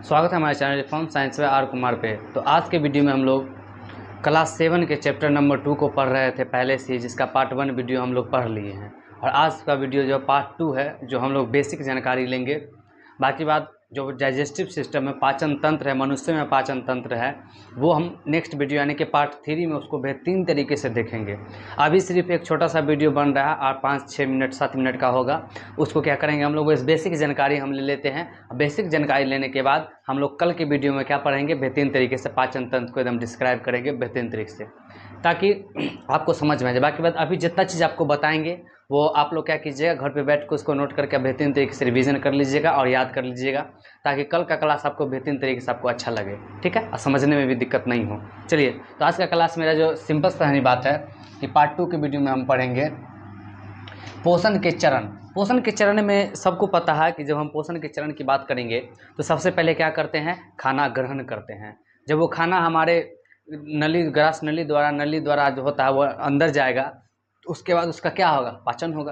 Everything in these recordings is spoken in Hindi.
स्वागत है हमारे चैनल फ्रॉम साइंस में आर कुमार पे। तो आज के वीडियो में हम लोग क्लास 7 के चैप्टर नंबर 2 को पढ़ रहे थे पहले से, जिसका पार्ट 1 वीडियो हम लोग पढ़ लिए हैं। और आज का वीडियो जो पार्ट 2 है, जो हम लोग बेसिक जानकारी लेंगे। बाकी बात जो डाइजेस्टिव सिस्टम है, पाचन तंत्र है, मनुष्य में पाचन तंत्र है, वो हम नेक्स्ट वीडियो यानी कि पार्ट 3 में उसको बेहतरीन तरीके से देखेंगे। अभी सिर्फ एक छोटा सा वीडियो बन रहा है और 5-6 मिनट 7 मिनट का होगा। उसको क्या करेंगे हम लोग, इस बेसिक जानकारी हम ले लेते हैं। बेसिक जानकारी लेने के बाद हम लोग कल के वीडियो में क्या पढ़ेंगे, बेहतरीन तरीके से पाचन तंत्र को एकदम डिस्क्राइब करेंगे बेहतरीन तरीके से, ताकि आपको समझ में आ जाए। बाकी बात अभी जितना चीज़ आपको बताएंगे वो आप लोग क्या कीजिएगा, घर पे बैठ कर उसको नोट करके बेहतरीन तरीके से रिवीजन कर लीजिएगा और याद कर लीजिएगा, ताकि कल का क्लास आपको बेहतरीन तरीके से आपको अच्छा लगे, ठीक है, और समझने में भी दिक्कत नहीं हो। चलिए, तो आज का क्लास मेरा जो सिंपल सा बात है कि पार्ट 2 के वीडियो में हम पढ़ेंगे पोषण के चरण। पोषण के चरण में सबको पता है कि जब हम पोषण के चरण की बात करेंगे तो सबसे पहले क्या करते हैं, खाना ग्रहण करते हैं। जब वो खाना हमारे ग्रास नली द्वारा जो होता है वो अंदर जाएगा, उसके बाद उसका क्या होगा, पाचन होगा।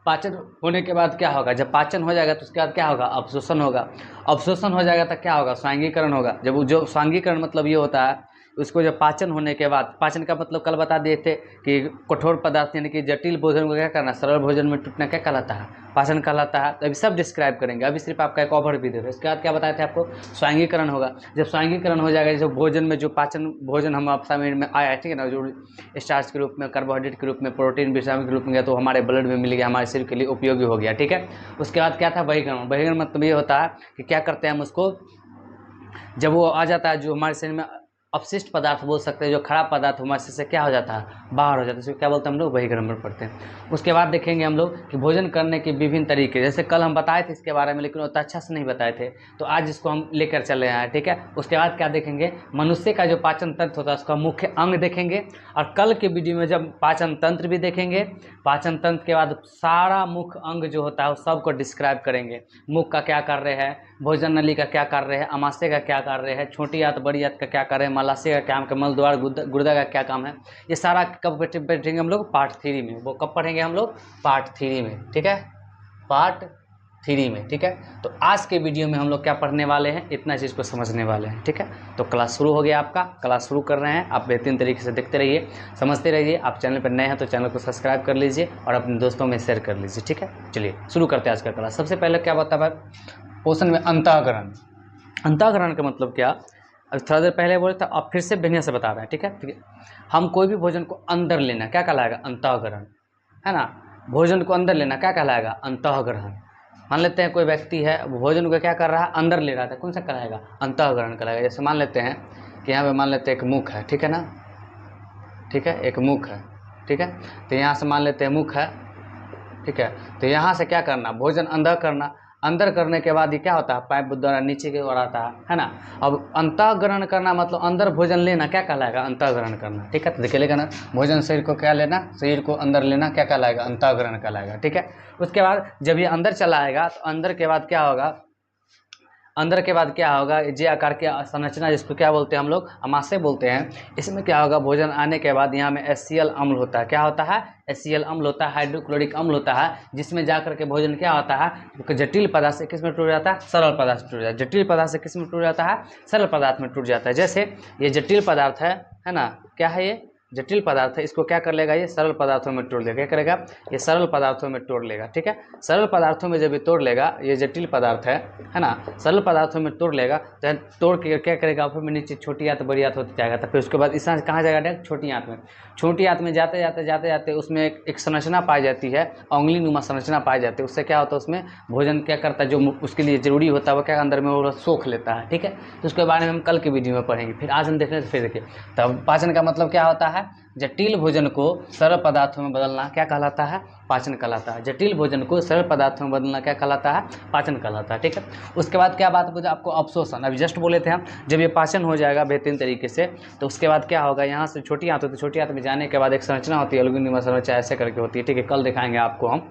पाचन होने के बाद क्या होगा, जब पाचन हो जाएगा तो उसके बाद क्या होगा, अवशोषण होगा। अवशोषण हो जाएगा तो क्या होगा, स्वांगीकरण होगा। जब वो जो स्वांगीकरण मतलब ये होता है, उसको जब पाचन होने के बाद, पाचन का मतलब कल बता दिए थे कि कठोर पदार्थ यानी कि जटिल भोजन को क्या करना, सरल भोजन में टूटना क्या कहलाता है, पाचन कहलाता है। तो अभी सब डिस्क्राइब करेंगे। अभी सिर्फ आपका एक ओवर भी दे रहे। इसके बाद क्या बताए थे आपको, स्वांगीकरण होगा। जब स्वांगीकरण हो जाएगा, जैसे भोजन में जो पाचन भोजन हम आप शरीर में आया, ठीक है ना, जो स्टार्च के रूप में, कार्बोहाइड्रेट के रूप में, प्रोटीन विटामिन के रूप में गया, तो हमारे ब्लड में मिल गया, हमारे शरीर के लिए उपयोगी हो गया, ठीक है। उसके बाद क्या था, बहिर्गमन। बहिर्गमन मतलब ये होता है कि क्या करते हैं हम उसको, जब वो आ जाता है जो हमारे शरीर में अपशिष्ट पदार्थ बोल सकते हैं, जो खराब पदार्थ हमारे शरीर से क्या हो जाता है, बाहर हो जाता है, इसको क्या बोलते हैं हम लोग, बहिर्गमन पढ़ते हैं। उसके बाद देखेंगे हम लोग कि भोजन करने के विभिन्न तरीके, जैसे कल हम बताए थे इसके बारे में, लेकिन उतना अच्छा से नहीं बताए थे, तो आज इसको हम लेकर चले आए, ठीक है। उसके बाद क्या देखेंगे, मनुष्य का जो पाचन तंत्र होता है उसका मुख्य अंग देखेंगे। और कल के वीडियो में जब पाचन तंत्र भी देखेंगे, पाचन तंत्र के बाद सारा मुख्य अंग जो होता है उस सबको डिस्क्राइब करेंगे। मुख का क्या कार्य है, भोजन नली का क्या कार्य है, आमाशय का क्या कार्य है, छोटी आंत बड़ी आंत का क्या कार्य है, मलाशय का काम, मल द्वार गुर्दा का क्या काम है, ये सारा कब बैठेंगे हम लोग, पार्ट 3 में। वो कब पढ़ेंगे हम लोग, पार्ट 3 में, ठीक है, पार्ट 3 में, ठीक है। तो आज के वीडियो में हम लोग क्या पढ़ने वाले हैं, इतना चीज़ को समझने वाले हैं, ठीक है। तो क्लास शुरू हो गया, आपका क्लास शुरू कर रहे हैं। आप बेहतरीन तरीके से देखते रहिए, समझते रहिए। आप चैनल पर नए हैं तो चैनल को सब्सक्राइब कर लीजिए और अपने दोस्तों में शेयर कर लीजिए, ठीक है। चलिए शुरू करते हैं आज का क्लास। सबसे पहले क्या बता है, पोषण में अंतःकरण। अंतःकरण का मतलब क्या, अब थोड़ा देर पहले बोले था, अब फिर से बढ़िया से बता रहे हैं, ठीक है, ठीक है। हम कोई भी भोजन को अंदर लेना क्या कहलाएगा, अंतःकरण, है ना। भोजन को अंदर लेना क्या कहलाएगा, अंतःग्रहण। मान लेते हैं कोई व्यक्ति है, भोजन को क्या कर रहा है, अंदर ले रहा था, कौन सा कहलाएगा, अंतःग्रहण कहलाएगा। जैसे मान लेते हैं कि यहाँ पे मान लेते हैं एक मुख है, ठीक है ना, ठीक है, एक मुख है, ठीक है। तो यहाँ से मान लेते हैं मुख है, ठीक है। तो यहाँ से क्या करना, भोजन अंदर करना। अंदर करने के बाद ये क्या होता है, पाइप द्वारा नीचे की ओर आता है ना। अब अंतःग्रहण करना मतलब अंदर भोजन लेना क्या कहलाएगा, अंतःग्रहण करना, ठीक है। तो देखिए लेगा ना, भोजन शरीर को क्या लेना, शरीर को अंदर लेना क्या कहलाएगा, अंतःग्रहण कहलाएगा, ठीक है। उसके बाद जब ये अंदर चला आएगा तो अंदर के बाद क्या होगा, अंदर के बाद क्या होगा, जे आकार की संरचना जिसको क्या बोलते हैं हम लोग, आमाशय बोलते हैं। इसमें क्या होगा, भोजन आने के बाद यहाँ में HCl अम्ल होता है, क्या होता है, HCl अम्ल होता है, हाइड्रोक्लोरिक अम्ल होता है, जिसमें जाकर के भोजन क्या होता है, जटिल पदार्थ से किस में टूट जाता है, सरल पदार्थ में टूट जाता है। जटिल पदार्थ से किस में टूट जाता है, सरल पदार्थ में टूट जाता है। जैसे ये जटिल पदार्थ है ना, क्या है ये जटिल पदार्थ है, इसको क्या कर लेगा, ये सरल पदार्थों में तोड़ लेगा। क्या करेगा, ये सरल पदार्थों में तोड़ लेगा, ठीक है। सरल पदार्थों में जब ये तोड़ लेगा, ये जटिल पदार्थ है ना, सरल पदार्थों में तोड़ लेगा, तो तोड़ के क्या करेगा, फिर में नीचे छोटी आंत बड़ी आंत होती जाएगा। तो फिर उसके बाद इस कहाँ जाएगा, डायरेक्ट छोटी आंत में। छोटी आंत में जाते जाते उसमें एक संरचना पाई जाती है, उंगली नुमा संरचना पाई जाती है। उससे क्या होता है, उसमें भोजन क्या करता है, जो उसके लिए जरूरी होता है वो क्या अंदर में वो सोख लेता है, ठीक है। तो उसके बारे में हम कल के वीडियो में पढ़ेंगे। फिर आज हम देख रहे हैं, फिर देखिए, तब पाचन का मतलब क्या होता है, जटिल भोजन को सरल पदार्थों में बदलना क्या कहलाता है, पाचन कहलाता है। जटिल भोजन को सरल पदार्थों में बदलना क्या कहलाता है, पाचन कहलाता है, ठीक है। उसके बाद क्या बात बोले आपको, अवशोषण। अभी जस्ट बोले थे हम, जब ये पाचन हो जाएगा बेहतरीन तरीके से, तो उसके बाद क्या होगा, यहाँ से छोटी आंत होती है, छोटी आंत में जाने के बाद एक संरचना होती है, एल्ब्यूमिन संरचना ऐसे करके होती है, ठीक है, कल दिखाएंगे आपको हम।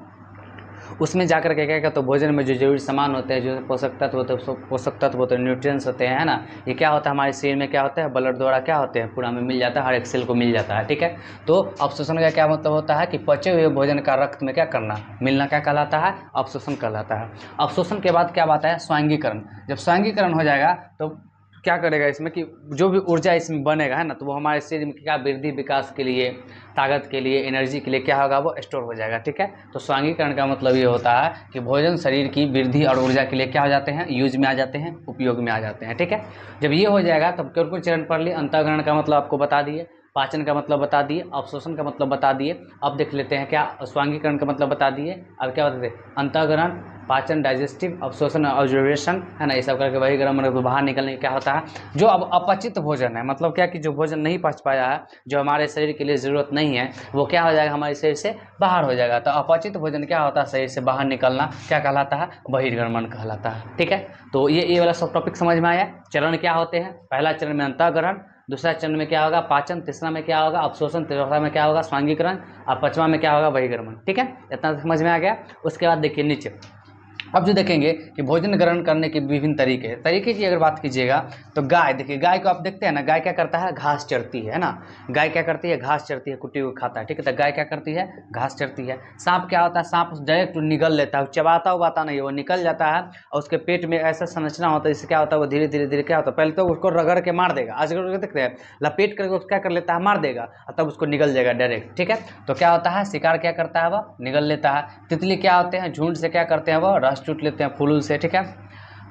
उसमें जाकर के क्या तो भोजन में जो जरूरी सामान होते हैं, जो पोषक तत्व होते हैं, पोषक तत्व होते हैं, न्यूट्रिएंट्स होते हैं, है ना, ये क्या होता है हमारे शरीर में क्या होता है, ब्लड द्वारा क्या होते हैं पूरा में मिल जाता है, हर एक सेल को मिल जाता है। ठीक है, तो अवशोषण का क्या मतलब होता है कि पचे हुए भोजन का रक्त में क्या करना, मिलना, क्या कहलाता है, अवशोषण कहलाता है। अवशोषण के बाद क्या बात है, स्वांगीकरण। जब स्वांगीकरण हो जाएगा तो क्या करेगा इसमें कि जो भी ऊर्जा इसमें बनेगा, है ना, तो वो हमारे शरीर में क्या वृद्धि विकास के लिए, ताकत के लिए, एनर्जी के लिए क्या होगा, वो स्टोर हो जाएगा। ठीक है, तो स्वांगीकरण का मतलब ये होता है कि भोजन शरीर की वृद्धि और ऊर्जा के लिए क्या हो जाते हैं, यूज में आ जाते हैं, उपयोग में आ जाते हैं। ठीक है, जब ये हो जाएगा तब कुल चरण पढ़ लिए। अंतःग्रहण का मतलब आपको बता दिए, पाचन का मतलब बता दिए, अवशोषण का मतलब बता दिए। अब देख लेते हैं क्या स्वांगीकरण का मतलब बता दिए। अब क्या बताते हैं, अंतःग्रहण, पाचन, डाइजेस्टिव, अवशोषण, ऑब्जर्वेशन, है ना, ये सब करके वही गर्म मतलब बाहर निकलने क्या होता है, जो अब अपचित भोजन है, मतलब क्या कि जो भोजन नहीं पच पाया है, जो हमारे शरीर के लिए ज़रूरत नहीं है, वो क्या हो जाएगा, हमारे शरीर से बाहर हो जाएगा। तो अपचित भोजन क्या होता है, शरीर से बाहर निकलना, क्या कहलाता है, बहिर्गमन कहलाता है। ठीक है, तो ये वाला सब टॉपिक समझ में आया। चरण क्या होते हैं, पहला चरण में अंतःग्रहण, दूसरा चरण में क्या होगा, पाचन, तीसरा में क्या होगा, अवशोषण, चौथा में क्या होगा, स्वांगीकरण, और पांचवा में क्या होगा, बहिर्गमन। ठीक है, इतना समझ में आ गया। उसके बाद देखिए नीचे, अब जो देखेंगे कि भोजन ग्रहण करने के विभिन्न तरीके की अगर बात कीजिएगा तो गाय, देखिए गाय को आप देखते हैं ना, गाय क्या करता है, घास चरती है ना, गाय क्या करती है, घास चरती है, कुट्टी को खाता है। ठीक है, तो गाय क्या करती है, घास चरती है। सांप क्या होता है, सांप डायरेक्ट निगल लेता है, चबाता उबाता नहीं है, वो निकल जाता है और उसके पेट में ऐसा संरचना होता है, इससे क्या होता है, वो धीरे धीरे धीरे क्या होता है, पहले तो उसको रगड़ के मार देगा, आज देखते हैं लपेट करके उसको क्या कर लेता है, मार देगा, और तब उसको निगल जाएगा डायरेक्ट। ठीक है, तो क्या होता है, शिकार क्या करता है, वह निगल लेता है। तितली क्या होते हैं, झुंड से क्या करते हैं, वो रस चूट लेते हैं फूल से। ठीक है,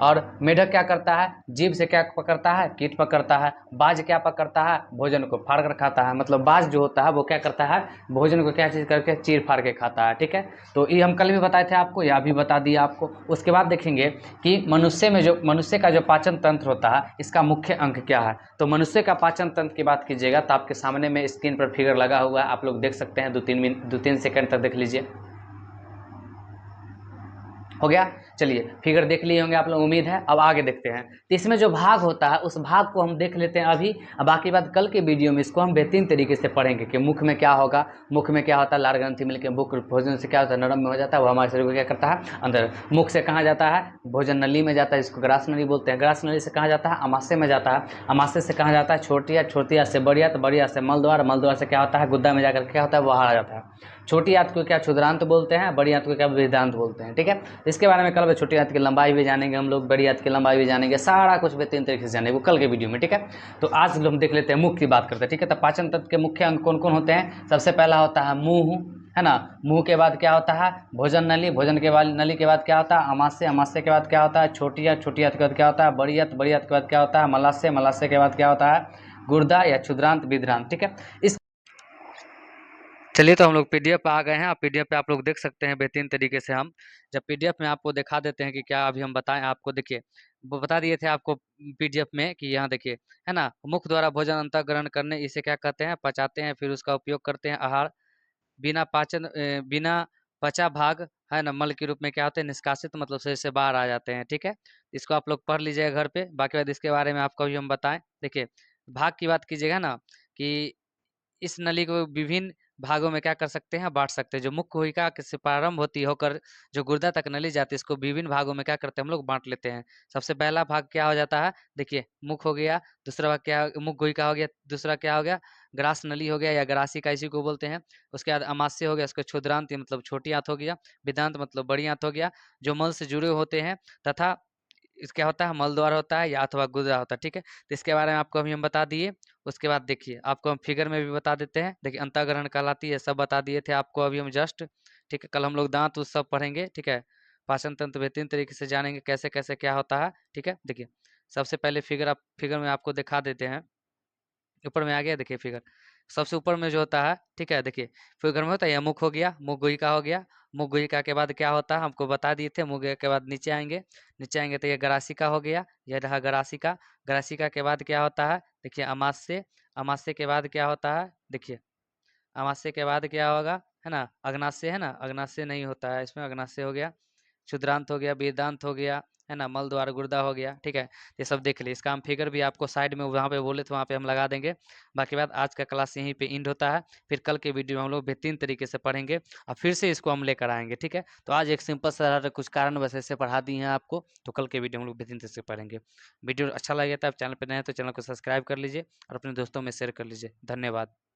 और मेढक क्या करता है, जीभ से क्या पकड़ता है, कीट पकड़ता है। बाज क्या पकड़ता है, भोजन को फाड़ कर खाता है, मतलब बाज जो होता है वो क्या करता है, भोजन को क्या चीज़ करके चीर फाड़ के खाता है। ठीक है, तो ये हम कल भी बताए थे आपको, या भी बता दिया आपको। उसके बाद देखेंगे कि मनुष्य का जो पाचन तंत्र होता है, इसका मुख्य अंग क्या है। तो मनुष्य का पाचन तंत्र की बात कीजिएगा तो आपके सामने में स्क्रीन पर फिगर लगा हुआ है, आप लोग देख सकते हैं, 2-3 सेकंड तक देख लीजिए। हो गया, चलिए फिगर देख लिए होंगे आप लोग, उम्मीद है। अब आगे देखते हैं, तो इसमें जो भाग होता है उस भाग को हम देख लेते हैं अभी। अब बाकी बात कल के वीडियो में इसको हम बेहतरीन तरीके से पढ़ेंगे कि मुख में क्या होगा, मुख में क्या होता है, लार ग्रंथि मिलकर मुख भोजन से क्या होता है, नरम में हो जाता है, वो हमारे शरीर को क्या करता है, अंदर मुख से कहाँ जाता है, भोजन नली में जाता है, जिसको ग्रास नली बोलते हैं। ग्रास नली से कहाँ जाता है, अमाशय में जाता है। अमाशय से कहाँ जाता है, छोटी छोटी से बड़ी बड़ी से मलद्वार, मलद्वार से क्या होता है, गुद्दा में जाकर क्या होता है, बाहर आ जाता है। छोटी आंत को क्या क्षुद्रांत बोलते हैं, बड़ी आंत को क्या वेदांत बोलते हैं। ठीक है, इसके बारे में कल छोटी आंत की लंबाई भी जानेंगे हम लोग, बड़ी आंत की लंबाई भी जानेंगे, सारा कुछ बेहतरीन तरीके से जानेंगे वो कल के वीडियो में। ठीक है, तो आज हम देख लेते हैं मुख की बात करते हैं। ठीक है, तो पाचन तंत्र के मुख्य अंग कौन कौन होते हैं। सबसे पहला होता है मुंह, है ना, मुंह के बाद क्या होता है, भोजन नली, भोजन के बाद नली के बाद क्या होता है, अमाशय, अमाशय के बाद क्या होता है, छोटी आंत के बाद क्या होता है, बड़ी आंत के बाद क्या होता है, मलाशय, मलाशय के बाद क्या होता है, गुर्दा या क्षुद्रांत, विद्रांत। ठीक है, इस चलिए, तो हम लोग पीडीएफ पे आ गए हैं। आप पीडीएफ पे आप लोग देख सकते हैं बेहतरीन तरीके से। हम जब पीडीएफ में आपको दिखा देते हैं कि क्या अभी हम बताएं आपको, देखिए वो बता दिए थे आपको पीडीएफ में कि यहाँ देखिए, है ना, मुख द्वारा भोजन अंतः ग्रहण करने, इसे क्या कहते हैं, पचाते हैं, फिर उसका उपयोग करते हैं आहार। बिना पचा भाग, है ना, मल के रूप में क्या होते हैं, निष्कासित, मतलब शरीर से बाहर आ जाते हैं। ठीक है, इसको आप लोग पढ़ लीजिएगा घर पे। बाकी बात इसके बारे में आपको भी हम बताएं। देखिए भाग की बात कीजिएगा ना, कि इस नली को विभिन्न भागों में क्या कर सकते हैं, बांट सकते हैं। जो मुख्य कोशिका से प्रारंभ होती होकर जो गुर्दा तक नली जाती है, इसको विभिन्न भागों में क्या करते हैं, हम लोग बांट लेते हैं। सबसे पहला भाग क्या हो जाता है, देखिए मुख हो गया, दूसरा भाग क्या, मुख कोशिका हो गया, दूसरा क्या हो गया, ग्रास नली हो गया या ग्रासिका इसी को बोलते हैं। उसके बाद अमाशय हो गया, उसका क्षुद्रांत मतलब छोटी आंत हो गया, वेदांत मतलब बड़ी आंत हो गया, जो मल से जुड़े होते हैं, तथा इस क्या होता है, मल द्वार होता है या अथवा गुर्दा होता है। ठीक है, तो इसके बारे में आपको अभी हम बता दिए। उसके बाद देखिए आपको हम फिगर में भी बता देते हैं। देखिए अंतःग्रहण कहलाती है, सब बता दिए थे आपको अभी हम जस्ट। ठीक है, कल हम लोग दांत उस सब पढ़ेंगे। ठीक है, पाचन तंत्र बेहतरीन तरीके से जानेंगे कैसे कैसे क्या होता है। ठीक है, देखिए सबसे पहले फिगर में आपको दिखा देते हैं। ऊपर में आ गया, देखिए फिगर सबसे ऊपर में जो होता है। ठीक है, देखिए फिगर में होता है, यह मुख हो गया, मुख गुहिका हो गया। मुख गुहिका के बाद क्या होता है, हमको बता दिए थे। मुख गुहिका के बाद नीचे आएंगे तो ये ग्रासिका हो गया, यह रहा ग्रासिका। ग्रासिका के बाद क्या होता है, देखिए अमाशय। अमाशय के बाद क्या होता है, देखिए अमाशय के बाद क्या होगा, है ना, अग्नाशय, है ना, अग्नाशय नहीं होता है इसमें, अग्नाशय हो गया। क्षुद्रांत हो गया, वेदांत हो गया, है ना, मल द्वार गुर्दा हो गया, ठीक है। ये सब देख लिए। इसका हम फिगर भी आपको साइड में वहाँ पे बोले तो वहाँ पे हम लगा देंगे। बाकी बात आज का क्लास यहीं पे एंड होता है। फिर कल के वीडियो में हम लोग बेहतरीन तरीके से पढ़ेंगे और फिर से इसको हम लेकर आएंगे, ठीक है। तो आज एक सिंपल सा कुछ कारण वैसे से पढ़ा दी हैं आपको, तो कल के वीडियो हम लोग बेहतरीन तरीके से पढ़ेंगे। वीडियो अच्छा लगे तो आप चैनल पर नए हैं तो चैनल को सब्सक्राइब कर लीजिए और अपने दोस्तों में शेयर कर लीजिए। धन्यवाद।